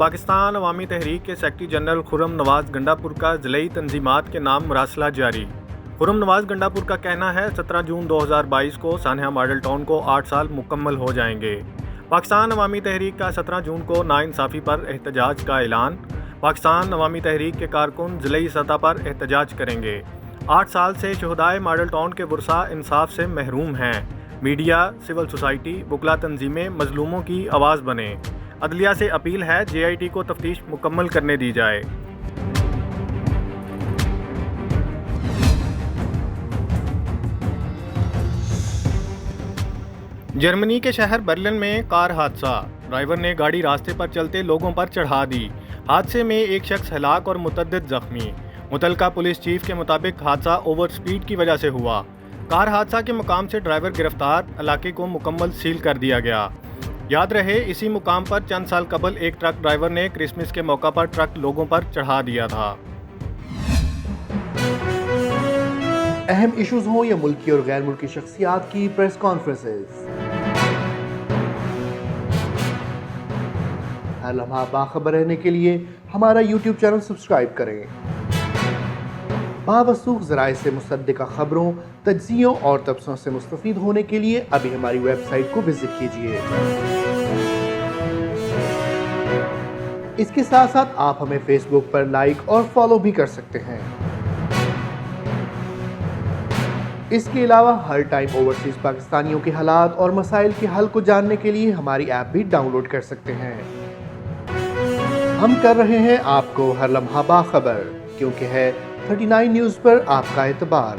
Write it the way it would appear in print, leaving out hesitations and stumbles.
پاکستان عوامی تحریک کے سیکرٹری جنرل خرم نواز گنڈاپور کا ضلعی تنظیمات کے نام مراسلہ جاری۔ خرم نواز گنڈاپور کا کہنا ہے 17 جون 2022 کو سانحہ ماڈل ٹاؤن کو 8 سال مکمل ہو جائیں گے۔ پاکستان عوامی تحریک کا 17 جون کو ناانصافی پر احتجاج کا اعلان۔ پاکستان عوامی تحریک کے کارکن ضلعی سطح پر احتجاج کریں گے۔ 8 سال سے شہدائے ماڈل ٹاؤن کے ورثاء انصاف سے محروم ہیں۔ میڈیا، سول سوسائٹی، وکلا تنظیمیں مظلوموں کی آواز بنیں۔ عدلیہ سے اپیل ہے JIT کو تفتیش مکمل کرنے دی جائے۔ جرمنی کے شہر برلن میں کار حادثہ، ڈرائیور نے گاڑی راستے پر چلتے لوگوں پر چڑھا دی۔ حادثے میں ایک شخص ہلاک اور متعدد زخمی۔ متعلقہ پولیس چیف کے مطابق حادثہ اوور سپیڈ کی وجہ سے ہوا۔ کار حادثہ کے مقام سے ڈرائیور گرفتار، علاقے کو مکمل سیل کر دیا گیا۔ یاد رہے اسی مقام پر چند سال قبل ایک ٹرک ڈرائیور نے کرسمس کے موقع پر ٹرک لوگوں پر چڑھا دیا تھا۔ اہم ایشوز ہوں یا ملکی اور غیر ملکی شخصیات کی پریس کانفرنسز، ہر لمحہ باخبر رہنے کے لیے ہمارا YouTube چینل سبسکرائب کریں۔ باوثوق ذرائع سے مصدقہ خبروں، تجزیوں اور تبصروں سے مستفید ہونے کے لیے ابھی ہماری ویب سائٹ کو وزٹ کیجیے۔ اس کے ساتھ ساتھ آپ ہمیں فیس بک پر لائک اور فالو بھی کر سکتے ہیں۔ اس کے علاوہ ہر ٹائم اوورسیز پاکستانیوں کے حالات اور مسائل کے حل کو جاننے کے لیے ہماری ایپ بھی ڈاؤن لوڈ کر سکتے ہیں۔ ہم کر رہے ہیں آپ کو ہر لمحہ باخبر، کیونکہ ہے 39 نیوز پر آپ کا اعتبار۔